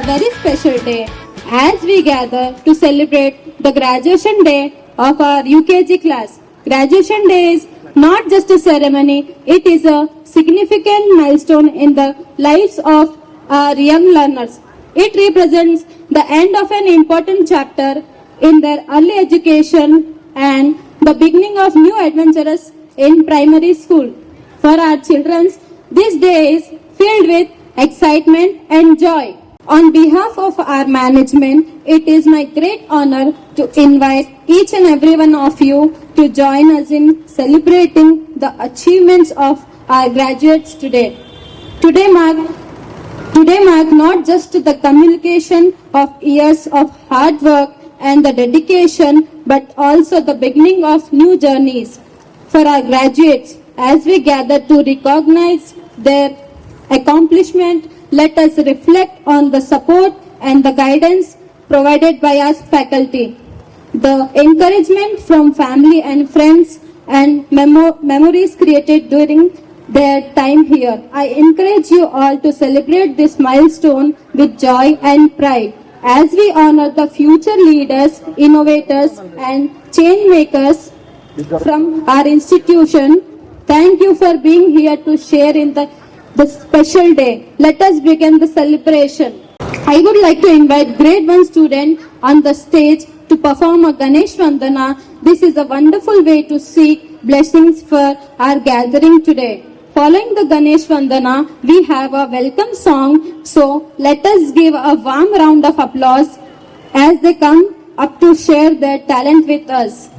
very special day as we gather to celebrate the graduation day of our UKG class. Graduation day is not just a ceremony, it is a significant milestone in the lives of our young learners. It represents the end of an important chapter in their early education and the beginning of new adventures in primary school. For our children, this day is filled with excitement and joy. On behalf of our management, it is my great honor to invite each and every one of you to join us in celebrating the achievements of our graduates today. Today mark not just the communication of years of hard work and the dedication, but also the beginning of new journeys for our graduates. As we gather to recognize their accomplishment, let us reflect on the support and the guidance provided by us faculty, the encouragement from family and friends, and memories created during their time here. I encourage you all to celebrate this milestone with joy and pride as we honor the future leaders, innovators, and change makers from our institution. Thank you for being here to share in the special day. Let us begin the celebration. I would like to invite grade 1 student on the stage to perform a Ganesh Vandana. This is a wonderful way to seek blessings for our gathering today. Following the Ganesh Vandana, we have a welcome song. So let us give a warm round of applause as they come up to share their talent with us.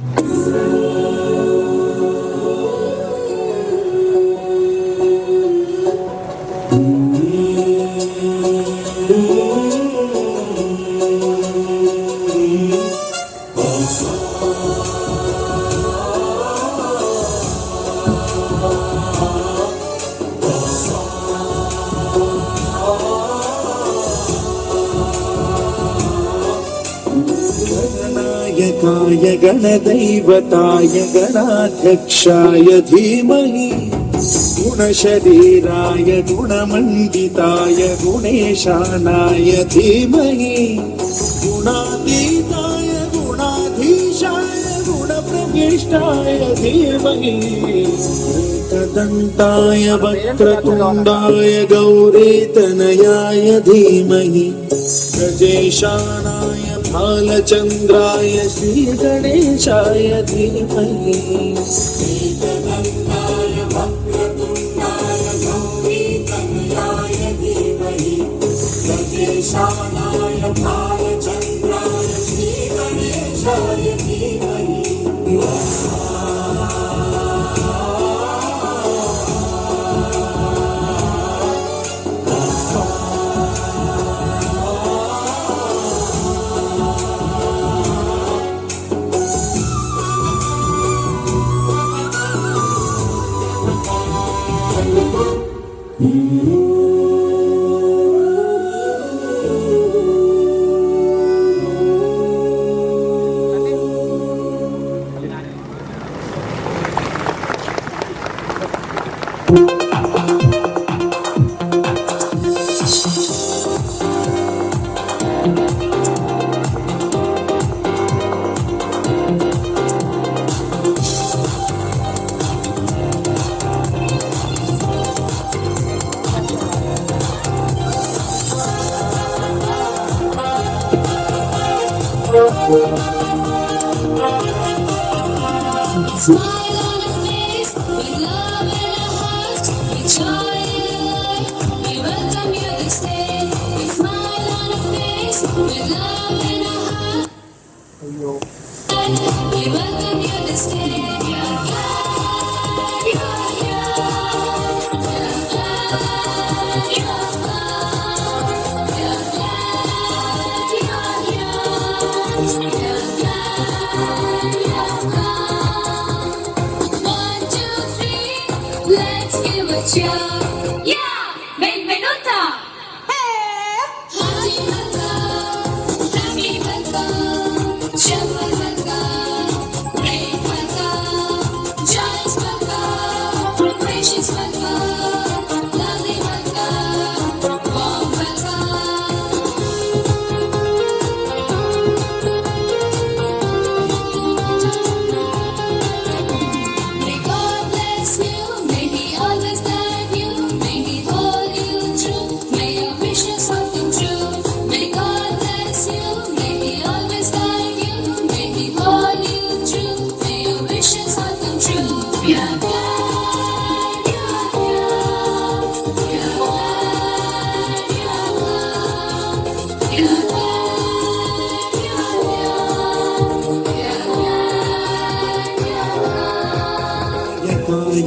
गणनायकाय गणदैवताय गणाध्यक्षाय धीमहि गुणशरीराय गुणमण्डिताय गुणेशानाय धीमहि गुणातीताय गुणाधीशाय गुणप्रविष्टाय धीमहि एकदन्ताय वक्रतुण्डाय गौरीतनयाय धीमहि गजेशानाय भालचन्द्राय श्रीगणेशाय धीमहि एकदन्ताय वक्रतुण्डाय गौरीतनयाय धीमहि गजेशानाय भालचन्द्राय श्रीगणेशाय धीमहि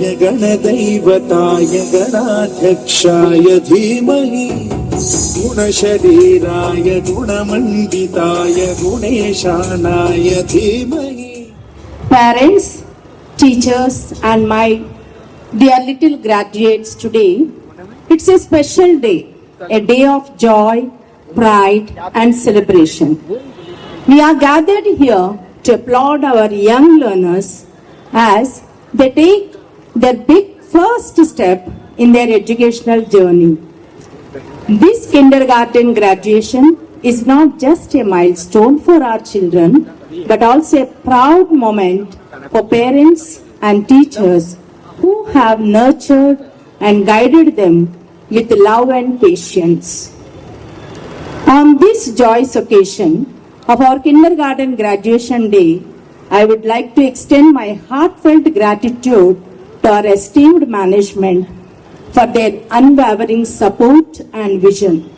गणदैवताय गणाध्यक्षाय धीमहि गुणशरीराय गुणमण्डिताय गुणेशानाय धीमहि. Parents, teachers, and my dear little graduates, today it's a special day, a day of joy, pride, and celebration. We are gathered here to applaud our young learners as they take their big first step in their educational journey. This kindergarten graduation is not just a milestone for our children, but also a proud moment for parents and teachers who have nurtured and guided them with love and patience. On this joyous occasion of our kindergarten graduation day, I would like to extend my heartfelt gratitude to our esteemed management for their unwavering support and vision.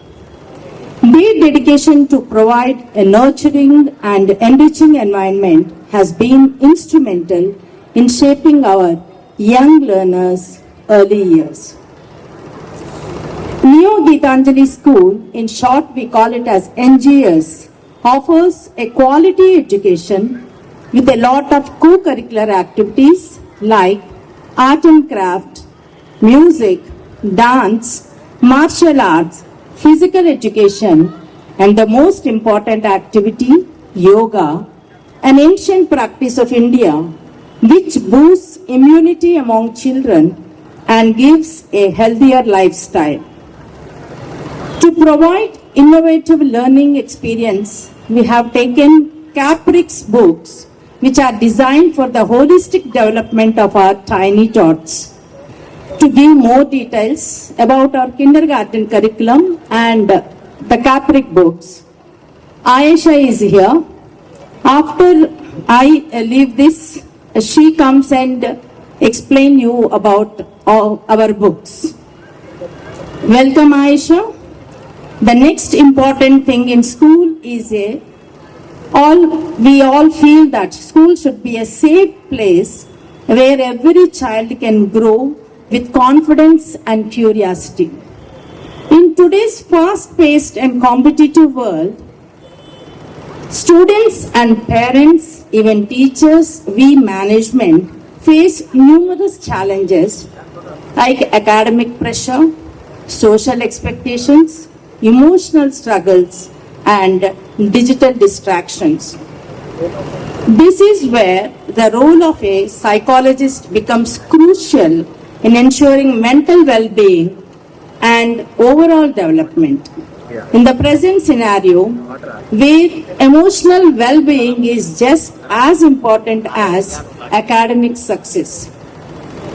Their dedication to provide a nurturing and enriching environment has been instrumental in shaping our young learners' early years. Neo Gitanjali School, in short we call it as NGS, offers a quality education with a lot of co-curricular activities like art and craft, music, dance, martial arts, physical education, and the most important activity, yoga, an ancient practice of India which boosts immunity among children and gives a healthier lifestyle. To provide innovative learning experience, we have taken Caprix books which are designed for the holistic development of our tiny tots. To give more details about our kindergarten curriculum and the Caprix books, Ayesha is here. After I leave this, she comes and explain you about our books. Welcome, Ayesha. The next important thing in school is we all feel that school should be a safe place where every child can grow with confidence and curiosity. In today's fast-paced and competitive world, students and parents, even teachers, we management face numerous challenges like academic pressure, social expectations, emotional struggles, and digital distractions. This is where the role of a psychologist becomes crucial in ensuring mental well-being and overall development. In the present scenario, where emotional well-being is just as important as academic success,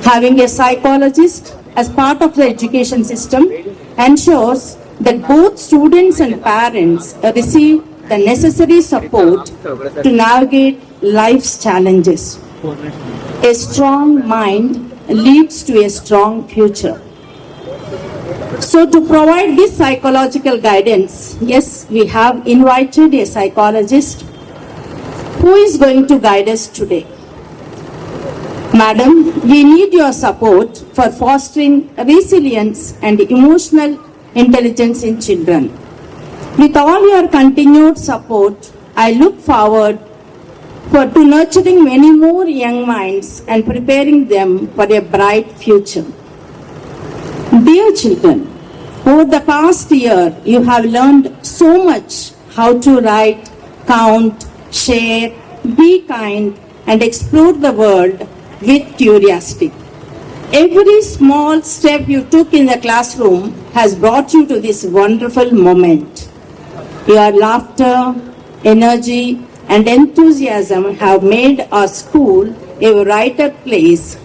having a psychologist as part of the education system ensures that both students and parents receive the necessary support to navigate life's challenges. A strong mind leads to a strong future. So to provide this psychological guidance, yes, we have invited a psychologist who is going to guide us today. Madam, we need your support for fostering resilience and emotional intelligence in children. With all your continued support, I look forward to nurturing many more young minds and preparing them for a bright future. Dear children, over the past year, you have learned so much how to write, count, share, be kind, and explore the world with curiosity. Every small step you took in the classroom has brought you to this wonderful moment. Your laughter, energy, and enthusiasm have made our school a brighter place,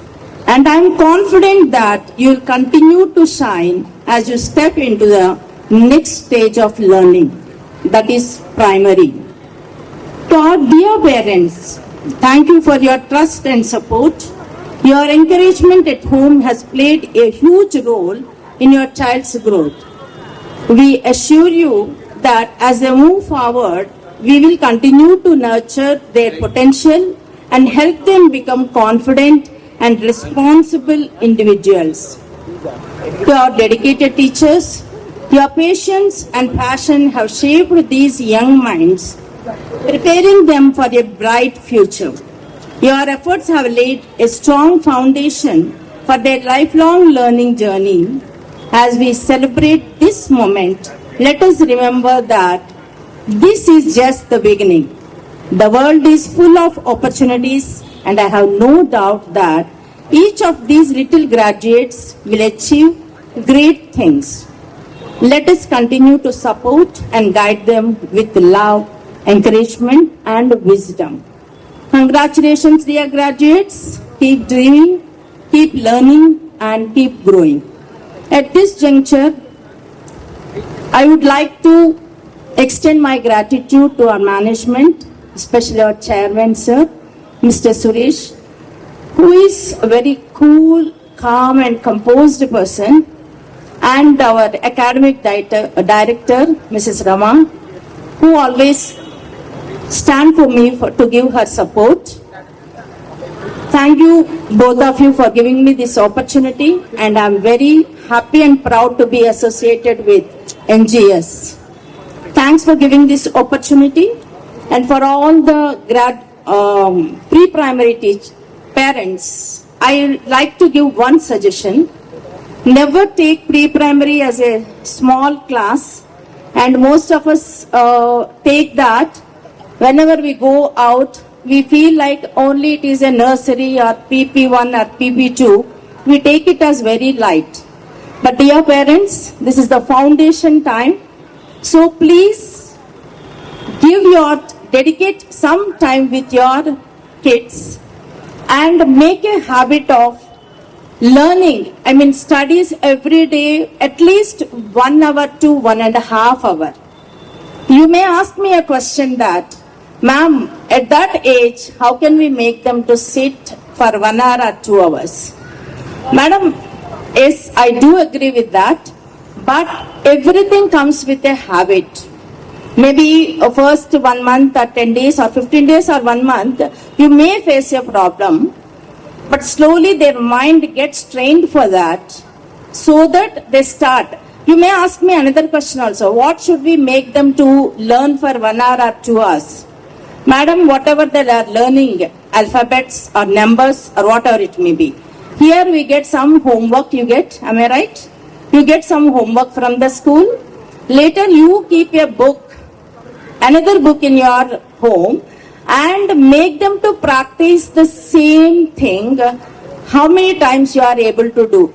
and I am confident that you will continue to shine as you step into the next stage of learning, that is primary. To our dear parents, thank you for your trust and support. Your encouragement at home has played a huge role in your child's growth. We assure you that as they move forward, we will continue to nurture their potential and help them become confident and responsible individuals. To our dedicated teachers, your patience and passion have shaped these young minds, preparing them for a bright future. Your efforts have laid a strong foundation for their lifelong learning journey. As we celebrate this moment, let us remember that this is just the beginning. The world is full of opportunities, and I have no doubt that each of these little graduates will achieve great things. Let us continue to support and guide them with love, encouragement, and wisdom. Congratulations, dear graduates. Keep dreaming, keep learning, and keep growing. At this juncture, I would like to extend my gratitude to our management, especially our chairman, sir, Mr. Suresh, who is a very cool, calm, and composed person, and our academic director, Mrs. Rama, who always stand for me to give her support. Thank you, both of you, for giving me this opportunity, and I'm very happy and proud to be associated with NGS. Thanks for giving this opportunity, and for all the pre-primary parents, I like to give one suggestion. Never take pre-primary as a small class, and most of us take that whenever we go out, we feel like only it is a nursery or PP1 or PP2. We take it as very light. But dear parents, this is the foundation time. So please dedicate some time with your kids and make a habit of learning. Studies every day, at least 1 hour to 1.5 hours. You may ask me a question that, ma'am, at that age, how can we make them to sit for 1 hour or 2 hours? Madam, yes, I do agree with that, but everything comes with a habit. Maybe first 1 month or 10 days or 15 days or 1 month, you may face a problem, but slowly their mind gets trained for that, so that they start. You may ask me another question also, what should we make them to learn for 1 hour or 2 hours? Madam, whatever they are learning, alphabets or numbers or whatever it may be, here we get some homework, you get, am I right? You get some homework from the school. Later you keep a book, another book in your home, and make them to practice the same thing. How many times you are able to do?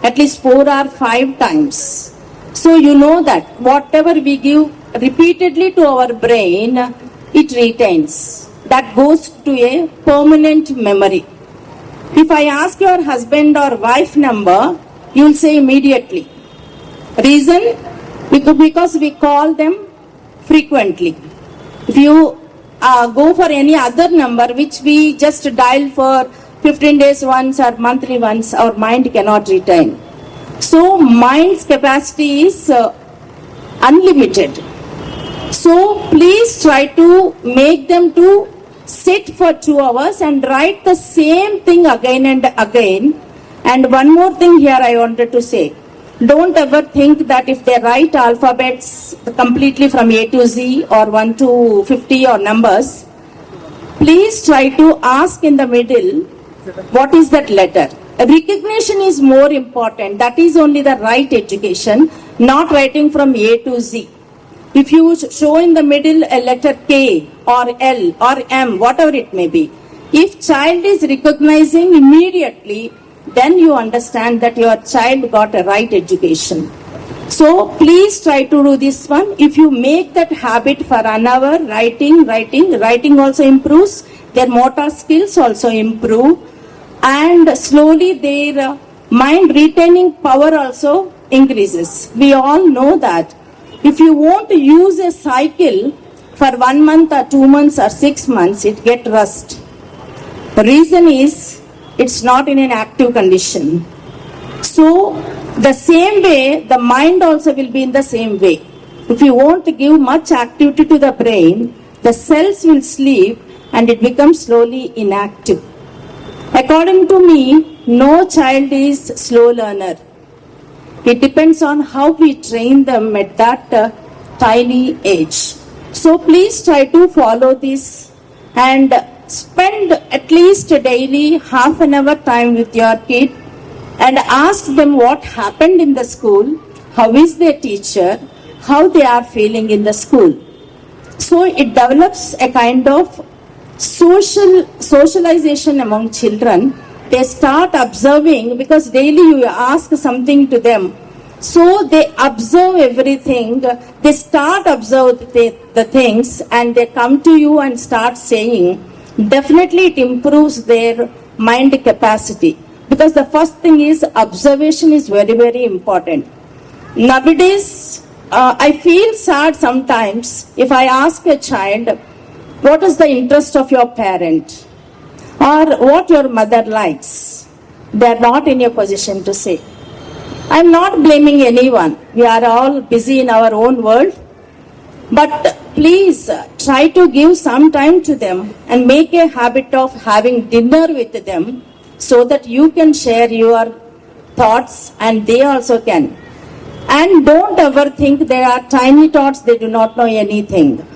At least 4 or 5 times. So you know that whatever we give repeatedly to our brain, it retains. That goes to a permanent memory. If I ask your husband or wife number, you will say immediately. Reason? Because we call them frequently. If you go for any other number which we just dial for 15 days once or monthly once, our mind cannot retain. So mind's capacity is unlimited. So please try to make them to sit for 2 hours and write the same thing again and again. And one more thing here I wanted to say. Don't ever think that if they write alphabets completely from A to Z or 1 to 50 or numbers, please try to ask in the middle, what is that letter? Recognition is more important. That is only the right education, not writing from A to Z. If you show in the middle a letter K or L or M, whatever it may be, if child is recognizing immediately, then you understand that your child got a right education. So please try to do this one. If you make that habit for an hour, writing also improves, their motor skills also improve, and slowly their mind retaining power also increases. We all know that. If you want to use a cycle for 1 month or 2 months or 6 months, it gets rust. The reason is it's not in an active condition. So the same way, the mind also will be in the same way. If you want to give much activity to the brain, the cells will sleep and it becomes slowly inactive. According to me, no child is slow learner. It depends on how we train them at that tiny age. So please try to follow this and spend at least daily half an hour time with your kid and ask them what happened in the school, how is their teacher, how they are feeling in the school. So it develops a kind of socialization among children. They start observing because daily you ask something to them. So they observe everything. They start observe the things and they come to you and start saying. Definitely it improves their mind capacity. Because the first thing is observation is very, very important. Nowadays, I feel sad sometimes if I ask a child, what is the interest of your parent? Or what your mother likes? They are not in a position to say. I am not blaming anyone. We are all busy in our own world. But please try to give some time to them and make a habit of having dinner with them so that you can share your thoughts and they also can. And don't ever think they are tiny tots, they do not know anything.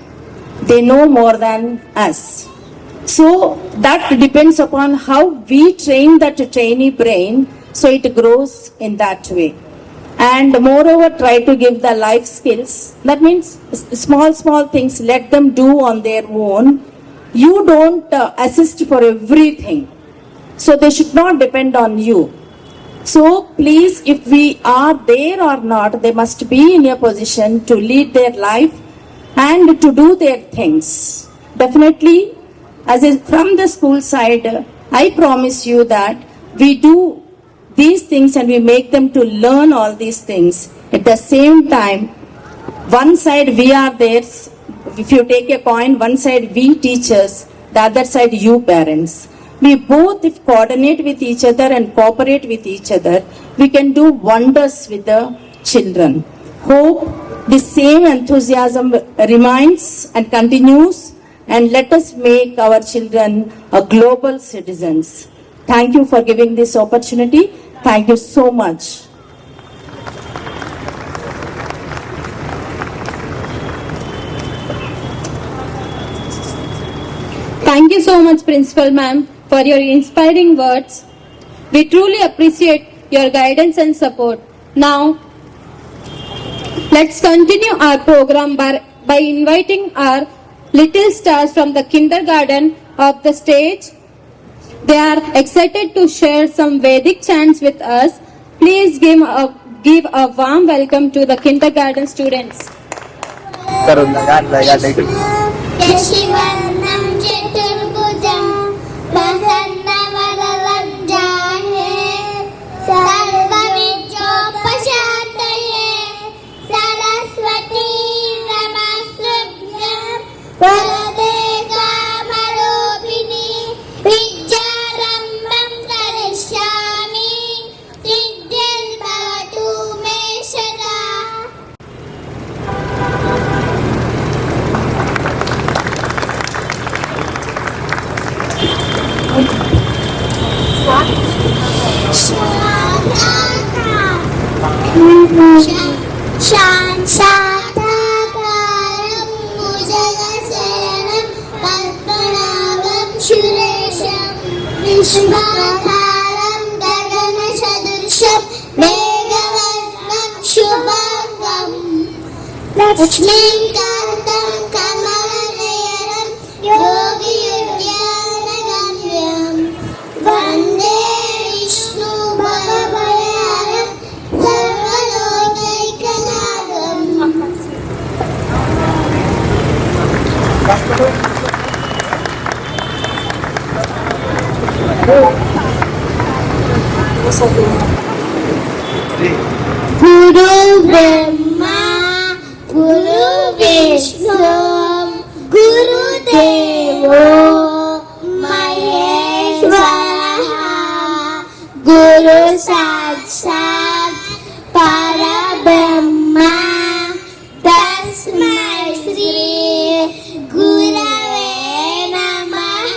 They know more than us. So that depends upon how we train that tiny brain so it grows in that way. And moreover, try to give the life skills. That means small things, let them do on their own. You don't assist for everything. So they should not depend on you. So please, if we are there or not, they must be in a position to lead their life and to do their things. Definitely, from the school side, I promise you that we do these things and we make them to learn all these things. At the same time, one side we are there. If you take a coin, one side we teachers, the other side you parents. We both, if coordinate with each other and cooperate with each other, we can do wonders with the children. Hope the same enthusiasm remains and continues, and let us make our children a global citizens. Thank you for giving this opportunity. Thank you so much. Thank you so much, Principal Ma'am, for your inspiring words. We truly appreciate your guidance and support. Now, let's continue our program by inviting our little stars from the kindergarten of the stage. They are excited to share some Vedic chants with us. Please give a warm welcome to the kindergarten students. यशिवर्णं चतुर्भुजं प्रसन्नवदनं ध्याये सर्वविद्योपशान्तये सरस्वती नमस्तुभ्यं वरदे कामरूपिणी विद्यारम्भं करिष्यामि सिद्धिर्भवतु मे सदा. शान्ताकारं भुजगशयनं पद्मनाभं सुरेशं विश्वाधारं गगनसदृशं मेघवर्णं शुभाङ्गं लक्ष्मीकान्तं कमलनयनं योगियुज्ञानगम्यं वन्दे विष्णु भवभयहरं सर्वलोकैकनाथम्. गुरु ब्रह्मा गुरु विष्णु गुरुदेवो महेश्वरः गुरु साक्षात् परब्रह्मा तस्मै श्री गुरवे नमः.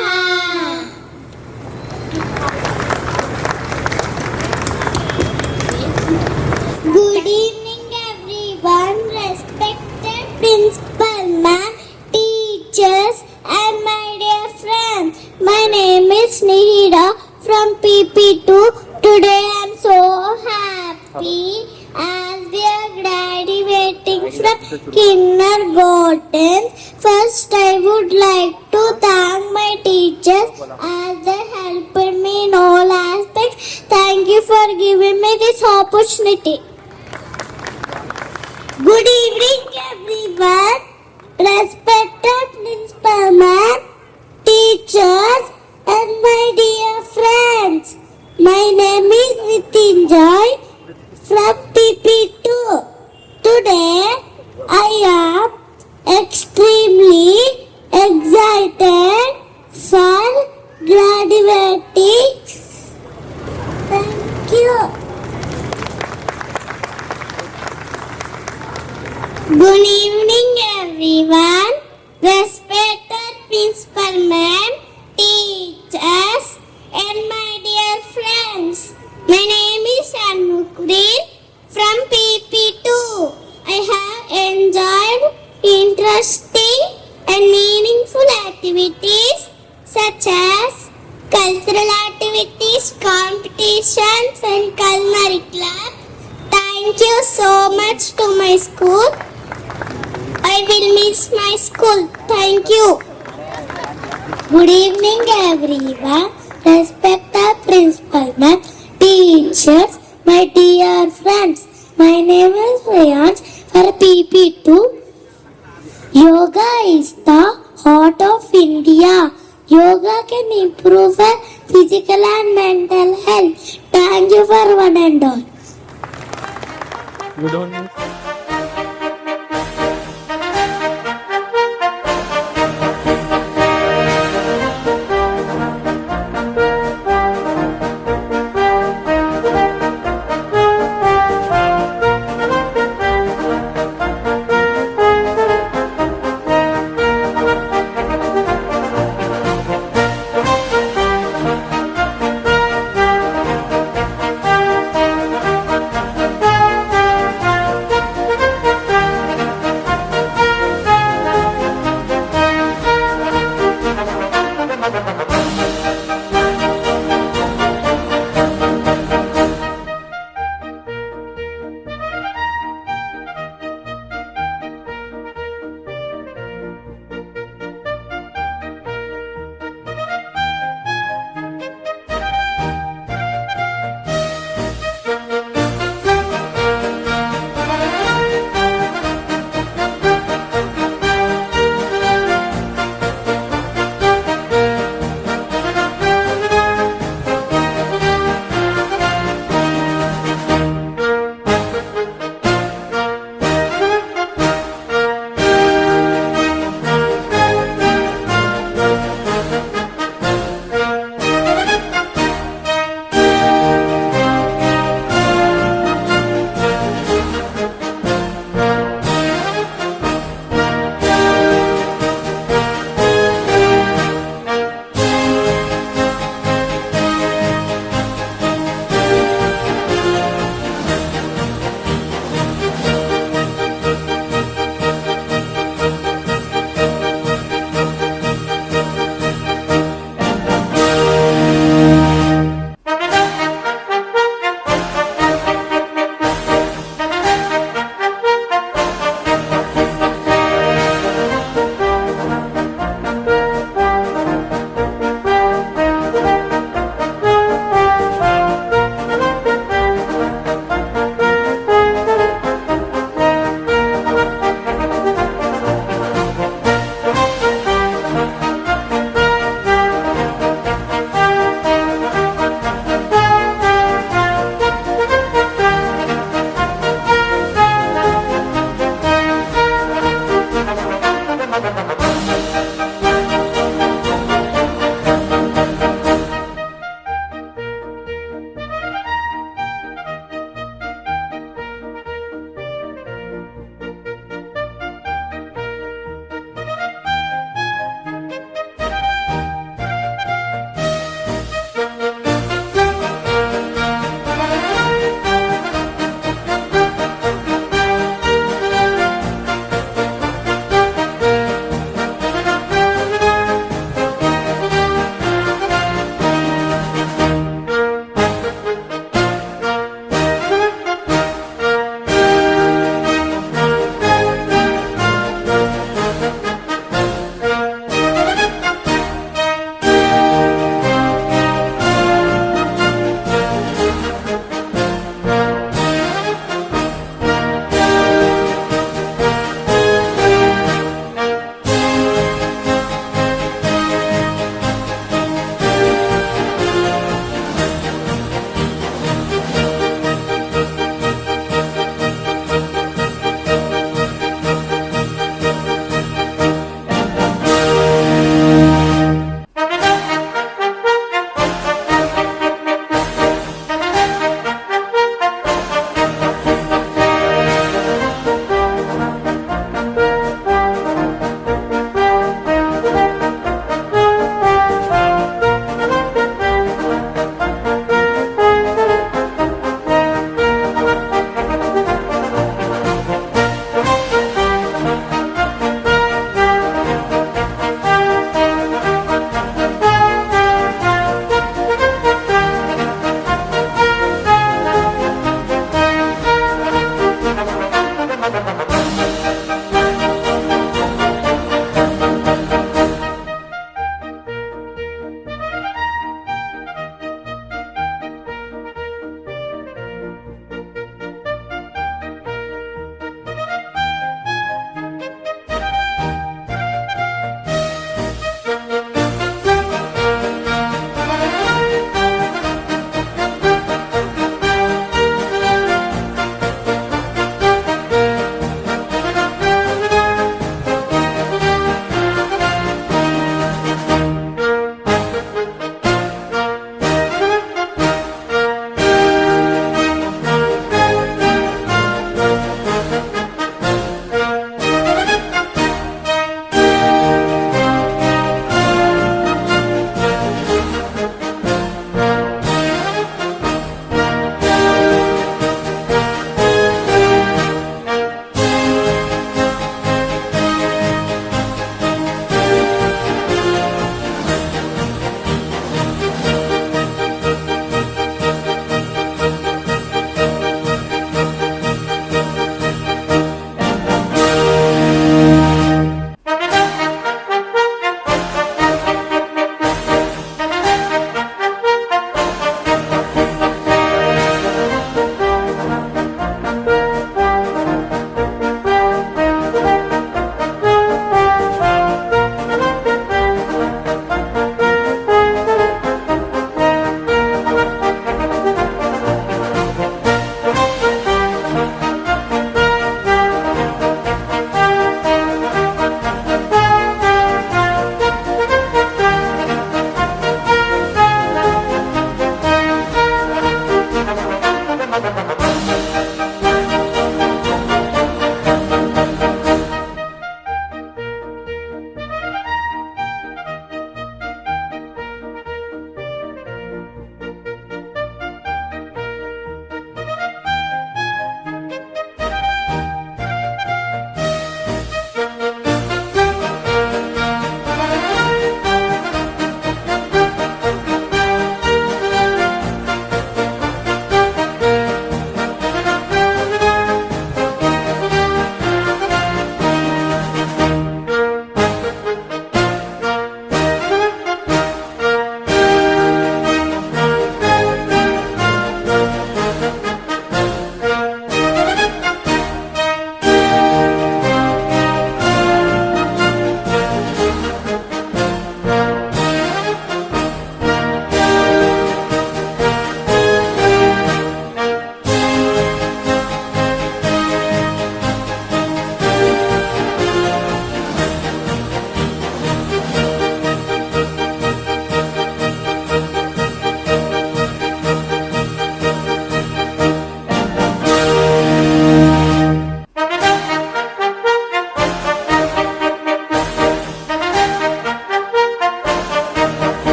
principalman, teachers, and my dear friends. My name is Nihida from PP2. Today I am so happy as we are graduating from kindergarten. First, I would like to thank my teachers as they helped me in all aspects. Thank you for giving me this opportunity. Good evening, everyone. Respected principal ma'am, teachers, and my dear friends. My name is Nitinjoy from PP2. Today, I am extremely excited for graduating. Thank you. Good evening, everyone. Respected principal ma'am, teachers, and my dear friends. My name is Anmukdeen from PP2. I have enjoyed interesting and meaningful activities such as cultural activities, competitions, and culinary club. Thank you so much to my school. I will miss my school. Thank you. Good evening, everyone. Respected principal ma'am, teachers, my dear friends. My name is Rayanj for PP2. Yoga is the heart of India. Yoga can improve our physical and mental health. Thank you for one and all. You don't miss.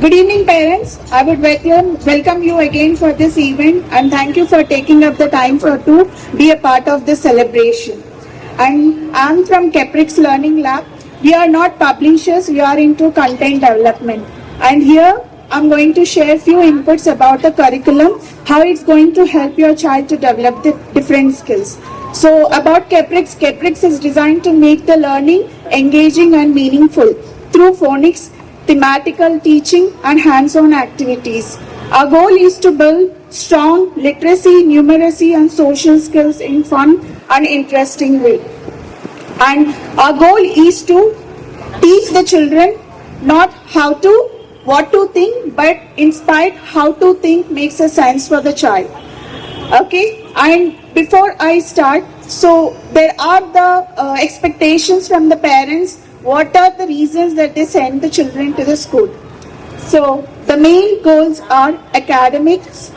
Good evening, parents. I would welcome you again for this event and thank you for taking up the time to be a part of this celebration. And I'm from Caprix Learning Lab. We are not publishers, we are into content development. And here I'm going to share few inputs about the curriculum, how it's going to help your child to develop the different skills. So about Caprix, Caprix is designed to make the learning engaging and meaningful through phonics, thematical teaching and hands-on activities. Our goal is to build strong literacy, numeracy and social skills in fun and interesting way. And our goal is to teach the children not what to think, but inspire how to think makes a sense for the child. Okay, and before I start, so there are the expectations from the parents. What are the reasons that they send the children to the school? So the main goals are academics,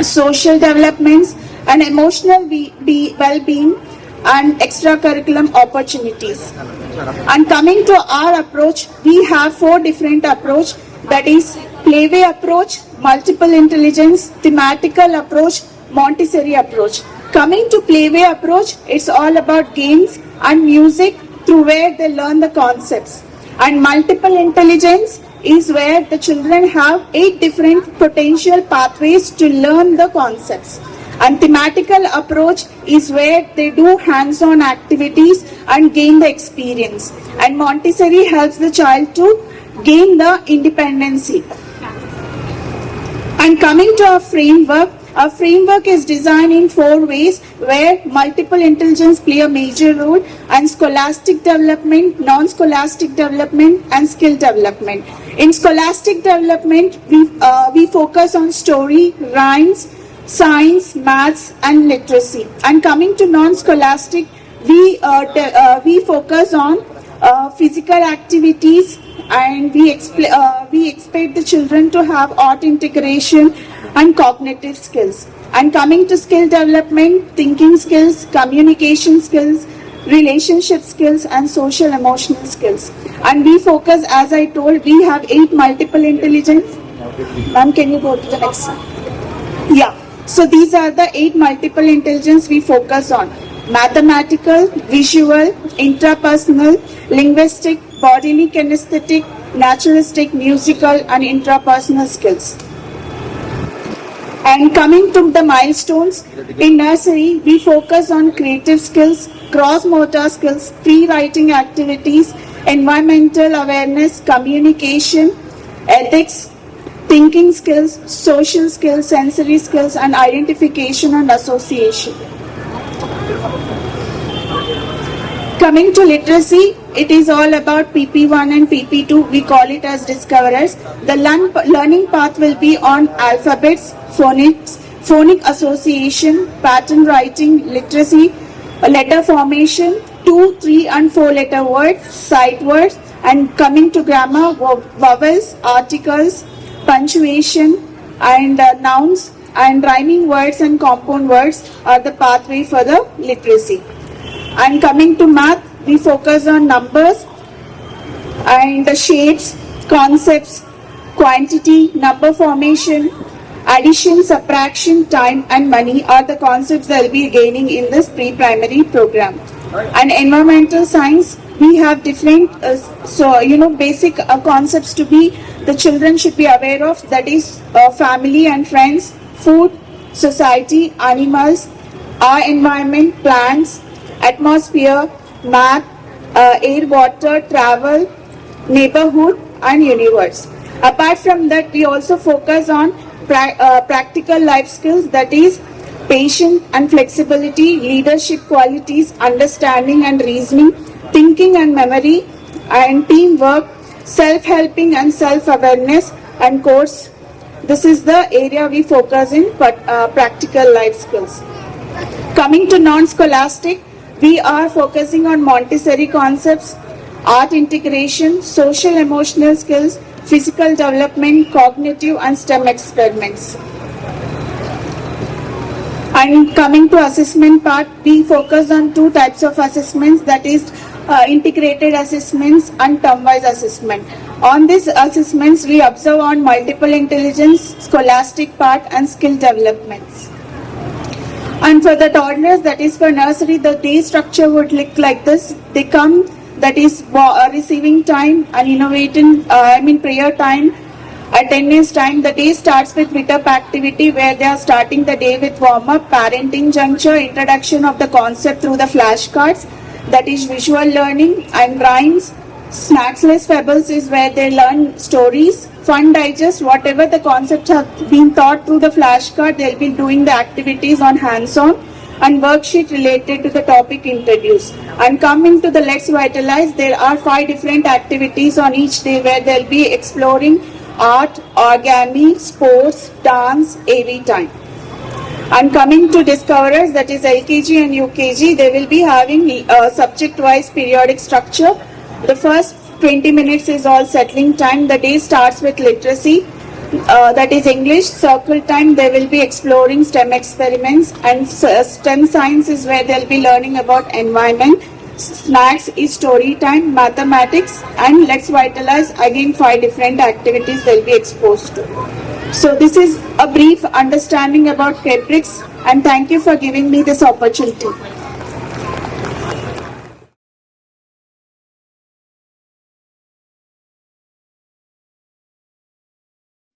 social developments, and emotional well-being and extracurriculum opportunities. And coming to our approach, we have 4 different approach, that is playway approach, multiple intelligence, thematical approach, Montessori approach. Coming to playway approach, it's all about games and music through where they learn the concepts. And multiple intelligence is where the children have 8 different potential pathways to learn the concepts. And thematical approach is where they do hands-on activities and gain the experience. And Montessori helps the child to gain the independency. And coming to our framework is designed in 4 ways where multiple intelligence play a major role, and scholastic development, non-scholastic development and skill development. In scholastic development, we focus on story, rhymes, science, maths and literacy. And coming to non-scholastic, we focus on physical activities, and we expect the children to have art integration and cognitive skills. And coming to skill development, thinking skills, communication skills, relationship skills and social emotional skills. And we focus, as I told, we have 8 multiple intelligence. Ma'am, can you go to the next one? Yeah. So these are the 8 multiple intelligence we focus on: mathematical, visual, intrapersonal, linguistic, bodily kinesthetic, naturalistic, musical and intrapersonal skills. And coming to the milestones, in nursery we focus on creative skills, cross motor skills, pre-writing activities, environmental awareness, communication, ethics, thinking skills, social skills, sensory skills and identification and association. Coming to literacy, it is all about PP1 and PP2. We call it as discoverers. The learning path will be on alphabets, phonics, phonic association, pattern writing, literacy, letter formation, 2, 3 and 4 letter words, sight words, and coming to grammar, vowels, articles, punctuation and nouns, and rhyming words and compound words are the pathway for the literacy. And coming to math, we focus on numbers and the shapes, concepts, quantity, number formation, addition, subtraction, time and money are the concepts that will be gaining in this pre-primary program. And environmental science, we have different, basic concepts to be, the children should be aware of, that is family and friends, food, society, animals, our environment, plants, atmosphere, map, air, water, travel, neighborhood and universe. Apart from that, we also focus on practical life skills, that is patience and flexibility, leadership qualities, understanding and reasoning, thinking and memory, and teamwork, self-helping and self-awareness, and course. This is the area we focus in, but practical life skills. Coming to non-scholastic, we are focusing on Montessori concepts, art integration, social emotional skills, physical development, cognitive and STEM experiments. And coming to assessment part, we focus on 2 types of assessments, that is integrated assessments and term-wise assessment. On these assessments, we observe on multiple intelligence, scholastic part and skill developments. And for the toddlers, that is for nursery, the day structure would look like this. They come, that is receiving time and prayer time. Attendance time, the day starts with WITUP activity where they are starting the day with warm-up, parenting juncture, introduction of the concept through the flashcards, that is visual learning and rhymes. Snacksless Pebbles is where they learn stories. Fun Digest, whatever the concepts have been taught through the flashcard, they'll be doing the activities on hands-on and worksheet related to the topic introduced. And coming to the Let's Vitalize, there are 5 different activities on each day where they'll be exploring art, origami, sports, dance, AV time. And coming to Discoverers, that is LKG and UKG, they will be having subject-wise periodic structure. The first 20 minutes is all settling time. The day starts with literacy, that is English. Circle time, they will be exploring STEM experiments, and STEM science is where they'll be learning about environment. Snacks is story time, mathematics, and Let's Vitalize, again 5 different activities they'll be exposed to. So this is a brief understanding about Caprix, and thank you for giving me this opportunity.